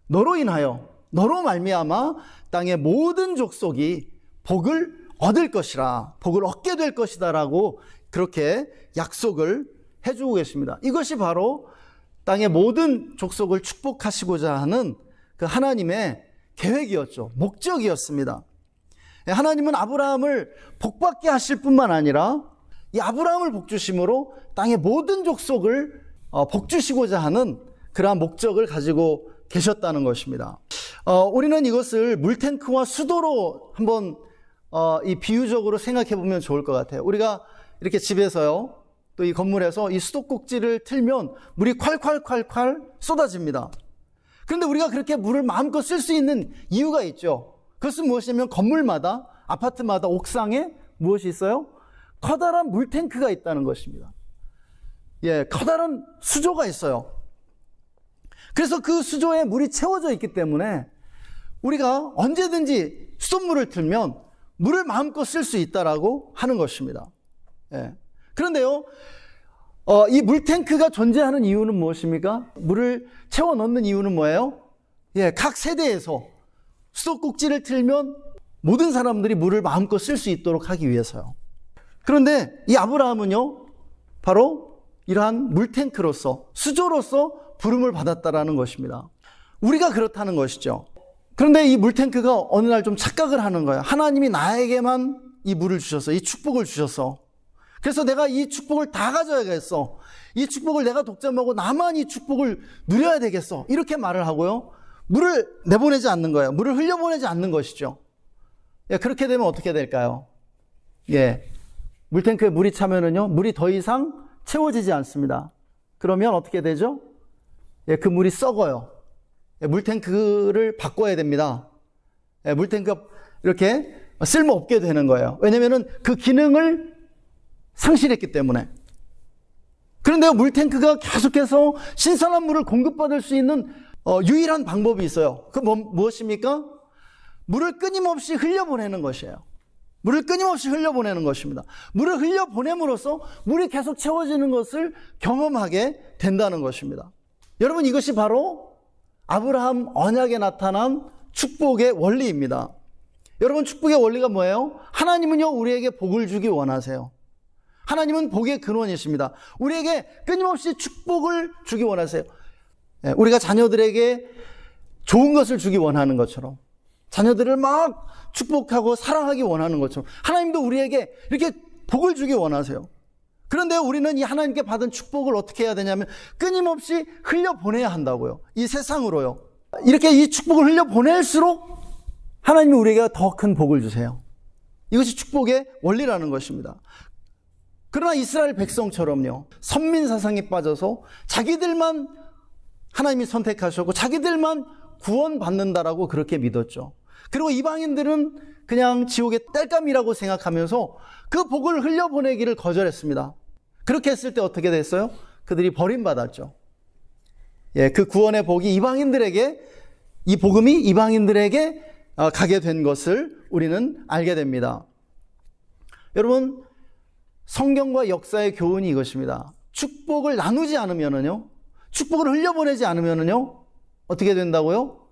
너로 인하여, 너로 말미암아 땅의 모든 족속이 복을 얻을 것이라, 복을 얻게 될 것이다라고 그렇게 약속을 해주고 계십니다. 이것이 바로 땅의 모든 족속을 축복하시고자 하는 그 하나님의 계획이었죠. 목적이었습니다. 하나님은 아브라함을 복받게 하실 뿐만 아니라 이 아브라함을 복주심으로 땅의 모든 족속을 복주시고자 하는 그러한 목적을 가지고 계셨다는 것입니다. 우리는 이것을 물탱크와 수도로 한번 이 비유적으로 생각해 보면 좋을 것 같아요. 우리가 이렇게 집에서요, 또 이 건물에서 이 수도꼭지를 틀면 물이 콸콸콸콸 쏟아집니다. 그런데 우리가 그렇게 물을 마음껏 쓸 수 있는 이유가 있죠. 그것은 무엇이냐면 건물마다, 아파트마다 옥상에 무엇이 있어요? 커다란 물탱크가 있다는 것입니다. 예, 커다란 수조가 있어요. 그래서 그 수조에 물이 채워져 있기 때문에 우리가 언제든지 수돗물을 틀면 물을 마음껏 쓸 수 있다라고 하는 것입니다. 예. 그런데요, 이 물탱크가 존재하는 이유는 무엇입니까? 물을 채워 넣는 이유는 뭐예요? 예, 각 세대에서 수도꼭지를 틀면 모든 사람들이 물을 마음껏 쓸 수 있도록 하기 위해서요. 그런데 이 아브라함은요, 바로 이러한 물탱크로서, 수조로서 부름을 받았다라는 것입니다. 우리가 그렇다는 것이죠. 그런데 이 물탱크가 어느 날 좀 착각을 하는 거예요. 하나님이 나에게만 이 물을 주셔서, 이 축복을 주셔서, 그래서 내가 이 축복을 다 가져야겠어. 이 축복을 내가 독점하고 나만 이 축복을 누려야 되겠어. 이렇게 말을 하고요, 물을 내보내지 않는 거예요. 물을 흘려보내지 않는 것이죠. 예, 그렇게 되면 어떻게 될까요? 예, 물탱크에 물이 차면은요, 물이 더 이상 채워지지 않습니다. 그러면 어떻게 되죠? 예, 그 물이 썩어요. 예, 물탱크를 바꿔야 됩니다. 예, 물탱크가 이렇게 쓸모없게 되는 거예요. 왜냐면은 그 기능을 상실했기 때문에. 그런데 물탱크가 계속해서 신선한 물을 공급받을 수 있는 유일한 방법이 있어요. 그 무엇입니까? 물을 끊임없이 흘려보내는 것이에요. 물을 끊임없이 흘려보내는 것입니다. 물을 흘려보냄으로써 물이 계속 채워지는 것을 경험하게 된다는 것입니다. 여러분, 이것이 바로 아브라함 언약에 나타난 축복의 원리입니다. 여러분, 축복의 원리가 뭐예요? 하나님은요, 우리에게 복을 주기 원하세요. 하나님은 복의 근원이십니다. 우리에게 끊임없이 축복을 주기 원하세요. 우리가 자녀들에게 좋은 것을 주기 원하는 것처럼, 자녀들을 막 축복하고 사랑하기 원하는 것처럼 하나님도 우리에게 이렇게 복을 주기 원하세요. 그런데 우리는 이 하나님께 받은 축복을 어떻게 해야 되냐면 끊임없이 흘려보내야 한다고요. 이 세상으로요. 이렇게 이 축복을 흘려보낼수록 하나님이 우리에게 더 큰 복을 주세요. 이것이 축복의 원리라는 것입니다. 그러나 이스라엘 백성처럼요, 선민사상에 빠져서 자기들만 하나님이 선택하셨고 자기들만 구원받는다라고 그렇게 믿었죠. 그리고 이방인들은 그냥 지옥의 땔감이라고 생각하면서 그 복을 흘려보내기를 거절했습니다. 그렇게 했을 때 어떻게 됐어요? 그들이 버림받았죠. 그 구원의 복이 이방인들에게, 이 복음이 이방인들에게 가게 된 것을 우리는 알게 됩니다. 여러분, 성경과 역사의 교훈이 이것입니다. 축복을 나누지 않으면은요, 축복을 흘려보내지 않으면은요, 어떻게 된다고요?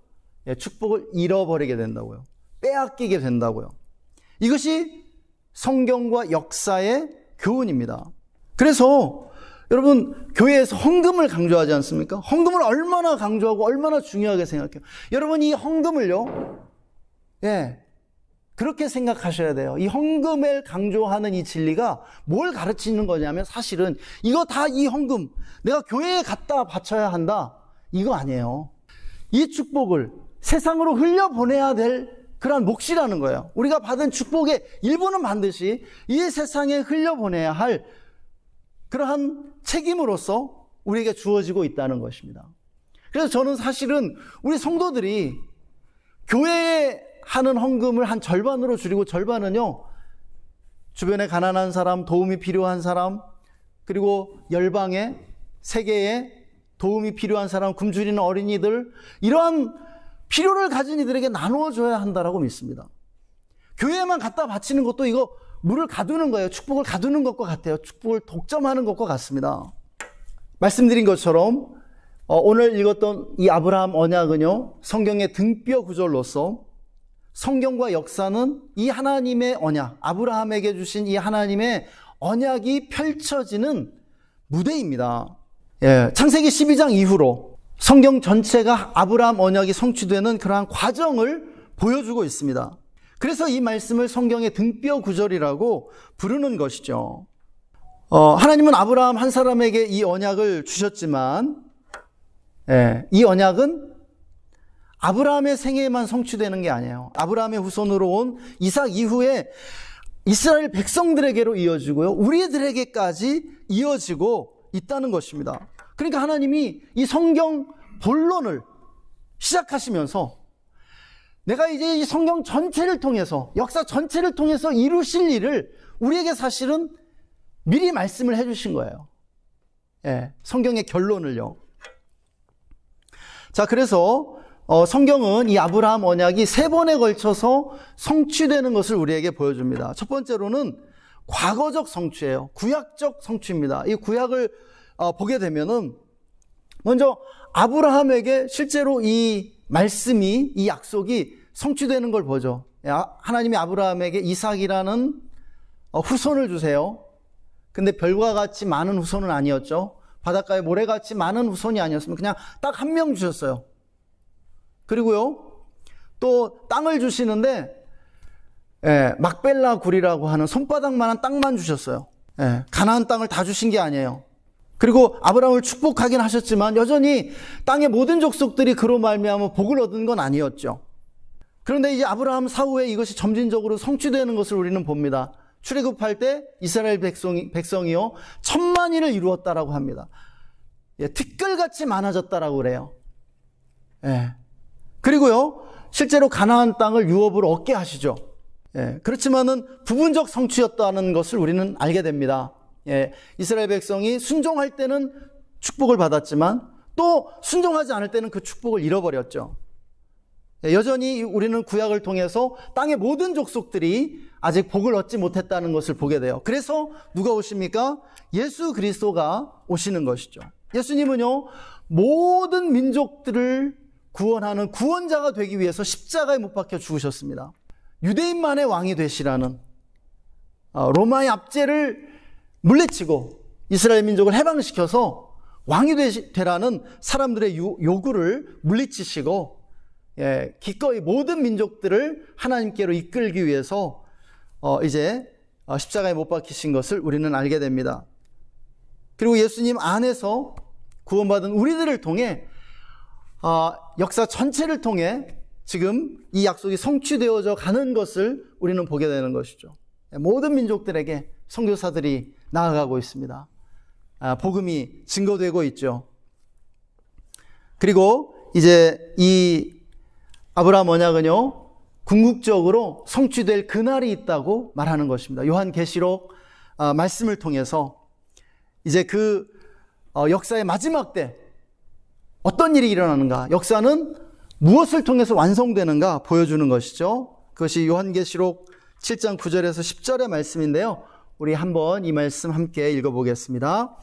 축복을 잃어버리게 된다고요. 빼앗기게 된다고요. 이것이 성경과 역사의 교훈입니다. 그래서 여러분, 교회에서 헌금을 강조하지 않습니까? 헌금을 얼마나 강조하고 얼마나 중요하게 생각해요. 여러분, 이 헌금을요, 그렇게 생각하셔야 돼요. 이 헌금을 강조하는 이 진리가 뭘 가르치는 거냐면 사실은 이거 다 이 헌금, 내가 교회에 갖다 바쳐야 한다, 이거 아니에요. 이 축복을 세상으로 흘려보내야 될 그러한 몫이라는 거예요. 우리가 받은 축복의 일부는 반드시 이 세상에 흘려보내야 할 그러한 책임으로서 우리에게 주어지고 있다는 것입니다. 그래서 저는 사실은 우리 성도들이 교회에 하는 헌금을 한 절반으로 줄이고 절반은요, 주변에 가난한 사람, 도움이 필요한 사람, 그리고 열방에, 세계에 도움이 필요한 사람, 굶주리는 어린이들, 이러한 필요를 가진 이들에게 나누어줘야 한다라고 믿습니다. 교회에만 갖다 바치는 것도 이거 물을 가두는 거예요. 축복을 가두는 것과 같아요. 축복을 독점하는 것과 같습니다. 말씀드린 것처럼 오늘 읽었던 이 아브라함 언약은요, 성경의 등뼈 구절로서 성경과 역사는 이 하나님의 언약, 아브라함에게 주신 이 하나님의 언약이 펼쳐지는 무대입니다. 창세기 12장 이후로 성경 전체가 아브라함 언약이 성취되는 그러한 과정을 보여주고 있습니다. 그래서 이 말씀을 성경의 등뼈 구절이라고 부르는 것이죠. 하나님은 아브라함 한 사람에게 이 언약을 주셨지만, 이 언약은 아브라함의 생애에만 성취되는 게 아니에요. 아브라함의 후손으로 온 이삭 이후에 이스라엘 백성들에게로 이어지고요, 우리들에게까지 이어지고 있다는 것입니다. 그러니까 하나님이 이 성경 본론을 시작하시면서 내가 이제 이 성경 전체를 통해서, 역사 전체를 통해서 이루실 일을 우리에게 사실은 미리 말씀을 해주신 거예요. 성경의 결론을요. 자, 그래서 성경은 이 아브라함 언약이 3번에 걸쳐서 성취되는 것을 우리에게 보여줍니다. 첫 번째로는 과거적 성취예요. 구약적 성취입니다. 이 구약을 보게 되면은 먼저 아브라함에게 실제로 이 말씀이, 이 약속이 성취되는 걸 보죠. 하나님이 아브라함에게 이삭이라는 후손을 주세요. 근데 별과 같이 많은 후손은 아니었죠. 바닷가에 모래같이 많은 후손이 아니었으면 그냥 딱 한 명 주셨어요. 그리고요, 또 땅을 주시는데 막벨라 굴이라고 하는 손바닥만한 땅만 주셨어요. 가나안 땅을 다 주신 게 아니에요. 그리고 아브라함을 축복하긴 하셨지만 여전히 땅의 모든 족속들이 그로 말미암아 복을 얻은 건 아니었죠. 그런데 이제 아브라함 사후에 이것이 점진적으로 성취되는 것을 우리는 봅니다. 출애굽할 때 이스라엘 백성이요 10,000,000을 이루었다라고 합니다. 티끌같이 많아졌다라고 그래요. 그리고요, 실제로 가나안 땅을 유업으로 얻게 하시죠. 그렇지만은 부분적 성취였다는 것을 우리는 알게 됩니다. 이스라엘 백성이 순종할 때는 축복을 받았지만 또 순종하지 않을 때는 그 축복을 잃어버렸죠. 여전히 우리는 구약을 통해서 땅의 모든 족속들이 아직 복을 얻지 못했다는 것을 보게 돼요. 그래서 누가 오십니까? 예수 그리스도가 오시는 것이죠. 예수님은요, 모든 민족들을 구원하는 구원자가 되기 위해서 십자가에 못 박혀 죽으셨습니다. 유대인만의 왕이 되시라는, 로마의 압제를 물리치고 이스라엘 민족을 해방시켜서 왕이 되라는 사람들의 요구를 물리치시고, 기꺼이 모든 민족들을 하나님께로 이끌기 위해서 이제 십자가에 못 박히신 것을 우리는 알게 됩니다. 그리고 예수님 안에서 구원받은 우리들을 통해 역사 전체를 통해 지금 이 약속이 성취되어져 가는 것을 우리는 보게 되는 것이죠. 모든 민족들에게 선교사들이 나아가고 있습니다. 복음이 증거되고 있죠. 그리고 이제 이 아브라함 언약은요, 궁극적으로 성취될 그날이 있다고 말하는 것입니다. 요한계시록 말씀을 통해서 이제 그 역사의 마지막 때 어떤 일이 일어나는가, 역사는 무엇을 통해서 완성되는가 보여주는 것이죠. 그것이 요한계시록 7장 9절에서 10절의 말씀인데요. 우리 한번 이 말씀 함께 읽어보겠습니다.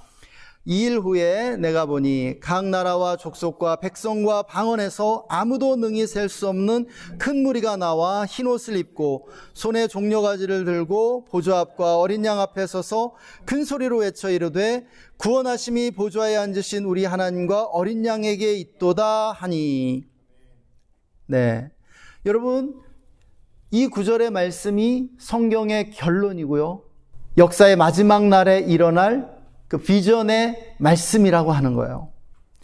2일 후에 내가 보니 각 나라와 족속과 백성과 방언에서 아무도 능히 셀 수 없는 큰 무리가 나와 흰옷을 입고 손에 종려가지를 들고 보좌 앞과 어린 양 앞에 서서 큰 소리로 외쳐 이르되 구원하심이 보좌에 앉으신 우리 하나님과 어린 양에게 있도다 하니. 네, 여러분, 이 구절의 말씀이 성경의 결론이고요, 역사의 마지막 날에 일어날 그 비전의 말씀이라고 하는 거예요.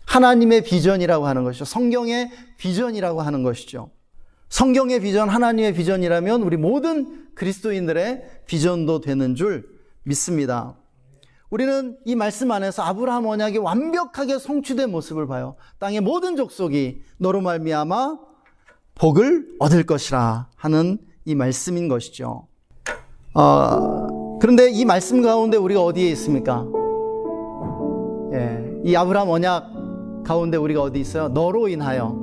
하나님의 비전이라고 하는 것이죠. 성경의 비전이라고 하는 것이죠. 성경의 비전, 하나님의 비전이라면 우리 모든 그리스도인들의 비전도 되는 줄 믿습니다. 우리는 이 말씀 안에서 아브라함 언약이 완벽하게 성취된 모습을 봐요. 땅의 모든 족속이 너로 말미암아 복을 얻을 것이라 하는 이 말씀인 것이죠. 그런데 이 말씀 가운데 우리가 어디에 있습니까? 이 아브라함 언약 가운데 우리가 어디 있어요? 너로 인하여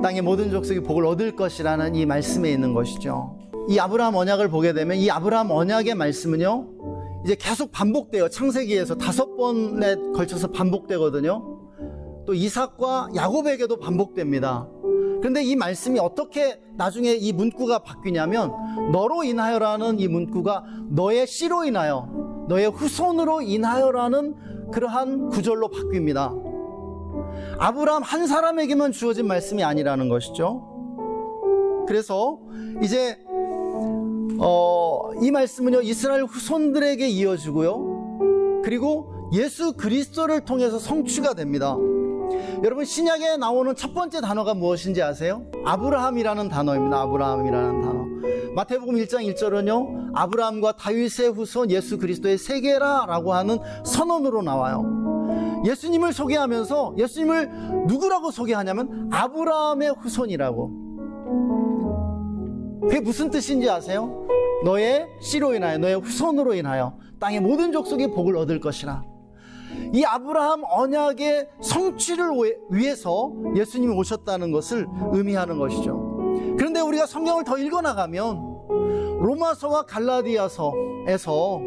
땅의 모든 족속이 복을 얻을 것이라는 이 말씀에 있는 것이죠. 이 아브라함 언약을 보게 되면 이 아브라함 언약의 말씀은요, 이제 계속 반복돼요. 창세기에서 5번에 걸쳐서 반복되거든요. 또 이삭과 야곱에게도 반복됩니다. 그런데 이 말씀이 어떻게 나중에 이 문구가 바뀌냐면, 너로 인하여라는 이 문구가 너의 씨로 인하여, 너의 후손으로 인하여라는 그러한 구절로 바뀝니다. 아브라함 한 사람에게만 주어진 말씀이 아니라는 것이죠. 그래서 이제 이 말씀은요, 이스라엘 후손들에게 이어지고요, 그리고 예수 그리스도를 통해서 성취가 됩니다. 여러분, 신약에 나오는 첫 번째 단어가 무엇인지 아세요? 아브라함이라는 단어입니다. 아브라함이라는 단어. 마태복음 1장 1절은요, 아브라함과 다윗의 후손 예수 그리스도의 세계라 라고 하는 선언으로 나와요. 예수님을 소개하면서 예수님을 누구라고 소개하냐면 아브라함의 후손이라고. 그게 무슨 뜻인지 아세요? 너의 씨로 인하여, 너의 후손으로 인하여 땅의 모든 족속이 복을 얻을 것이라. 이 아브라함 언약의 성취를 위해서 예수님이 오셨다는 것을 의미하는 것이죠. 그런데 우리가 성경을 더 읽어나가면 로마서와 갈라디아서에서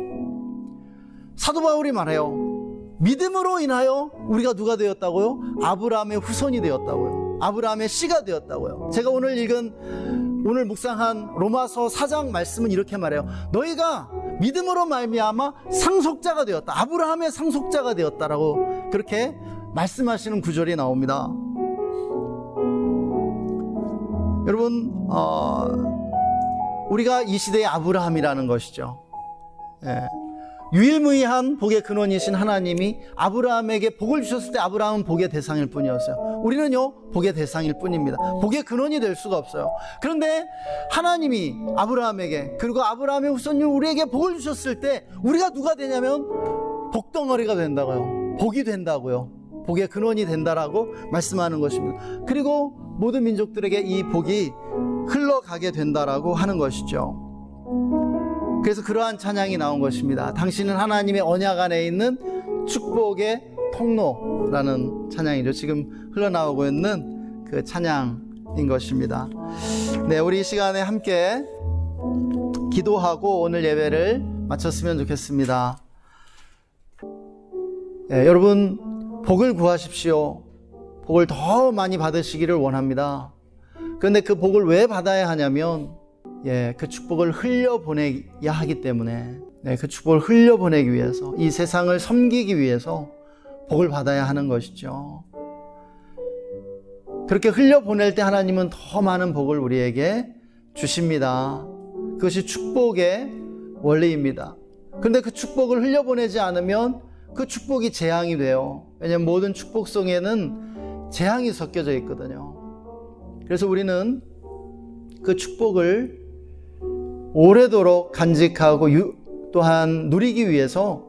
사도 바울이 말해요. 믿음으로 인하여 우리가 누가 되었다고요? 아브라함의 후손이 되었다고요. 아브라함의 씨가 되었다고요. 제가 오늘 묵상한 로마서 4장 말씀은 이렇게 말해요. 너희가 믿음으로 말미암아 상속자가 되었다. 아브라함의 상속자가 되었다라고 그렇게 말씀하시는 구절이 나옵니다. 여러분, 우리가 이 시대의 아브라함이라는 것이죠. 유일무이한 복의 근원이신 하나님이 아브라함에게 복을 주셨을 때 아브라함은 복의 대상일 뿐이었어요. 우리는요, 복의 대상일 뿐입니다. 복의 근원이 될 수가 없어요. 그런데 하나님이 아브라함에게, 그리고 아브라함의 후손님 우리에게 복을 주셨을 때 우리가 누가 되냐면 복덩어리가 된다고요. 복이 된다고요. 복의 근원이 된다라고 말씀하는 것입니다. 그리고 모든 민족들에게 이 복이 흘러가게 된다라고 하는 것이죠. 그래서 그러한 찬양이 나온 것입니다. 당신은 하나님의 언약 안에 있는 축복의 통로라는 찬양이죠. 지금 흘러나오고 있는 그 찬양인 것입니다. 네, 우리 이 시간에 함께 기도하고 오늘 예배를 마쳤으면 좋겠습니다. 네, 여러분, 복을 구하십시오. 복을 더 많이 받으시기를 원합니다. 그런데 그 복을 왜 받아야 하냐면, 그 축복을 흘려보내야 하기 때문에, 그 축복을 흘려보내기 위해서, 이 세상을 섬기기 위해서 복을 받아야 하는 것이죠. 그렇게 흘려보낼 때 하나님은 더 많은 복을 우리에게 주십니다. 그것이 축복의 원리입니다. 그런데 그 축복을 흘려보내지 않으면 그 축복이 재앙이 돼요. 왜냐하면 모든 축복성에는 재앙이 섞여져 있거든요. 그래서 우리는 그 축복을 오래도록 간직하고 또한 누리기 위해서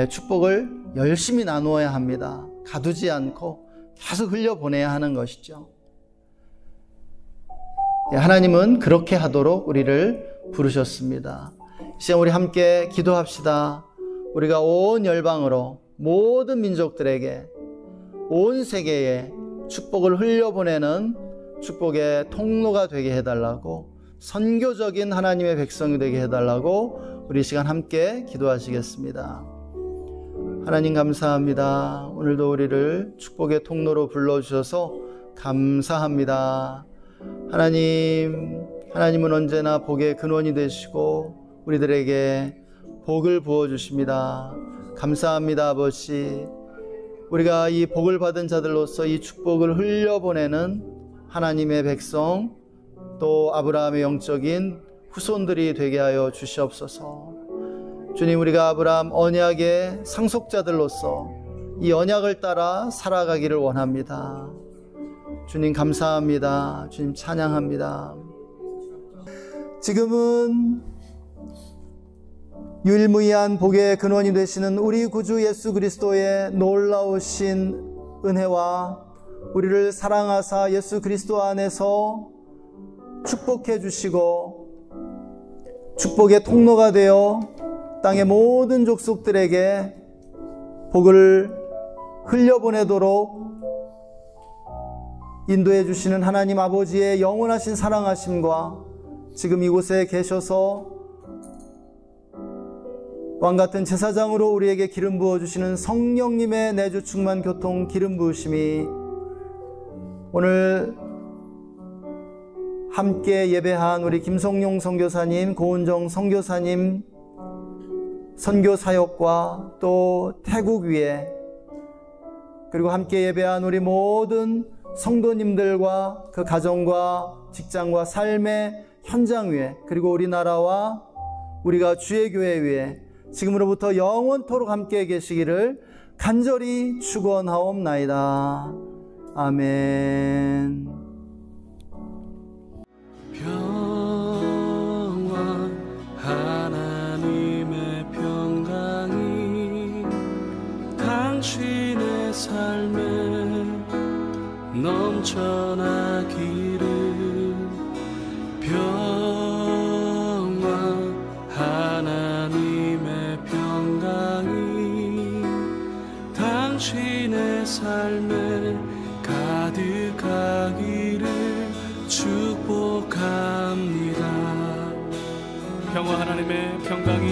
축복을 열심히 나누어야 합니다. 가두지 않고 계속 흘려보내야 하는 것이죠. 하나님은 그렇게 하도록 우리를 부르셨습니다. 이제 우리 함께 기도합시다. 우리가 온 열방으로 모든 민족들에게 온 세계에 축복을 흘려보내는 축복의 통로가 되게 해달라고, 선교적인 하나님의 백성이 되게 해달라고 우리 시간 함께 기도하시겠습니다. 하나님 감사합니다. 오늘도 우리를 축복의 통로로 불러주셔서 감사합니다. 하나님은 언제나 복의 근원이 되시고 우리들에게 복을 부어주십니다. 감사합니다, 아버지. 우리가 이 복을 받은 자들로서 이 축복을 흘려보내는 하나님의 백성, 또 아브라함의 영적인 후손들이 되게 하여 주시옵소서. 주님, 우리가 아브라함 언약의 상속자들로서 이 언약을 따라 살아가기를 원합니다. 주님 감사합니다. 주님 찬양합니다. 지금은 유일무이한 복의 근원이 되시는 우리 구주 예수 그리스도의 놀라우신 은혜와 우리를 사랑하사 예수 그리스도 안에서 축복해 주시고 축복의 통로가 되어 땅의 모든 족속들에게 복을 흘려보내도록 인도해 주시는 하나님 아버지의 영원하신 사랑하심과 지금 이곳에 계셔서 왕같은 제사장으로 우리에게 기름 부어주시는 성령님의 내주 충만 교통 기름 부으심이 오늘 함께 예배한 우리 김성용 선교사님, 고은정 선교사님 선교사역과 또 태국 위에, 그리고 함께 예배한 우리 모든 성도님들과 그 가정과 직장과 삶의 현장 위에, 그리고 우리나라와 우리가 주의 교회 위에 지금으로부터 영원토록 함께 계시기를 간절히 축원하옵나이다. 아멘. 평화, 하나님의 평강이 당신의 삶에 넘쳐나기를. 평화, 하나님의 평강이 당신의 삶에 가득하기를 축복합니다. 평화, 하나님의 평강이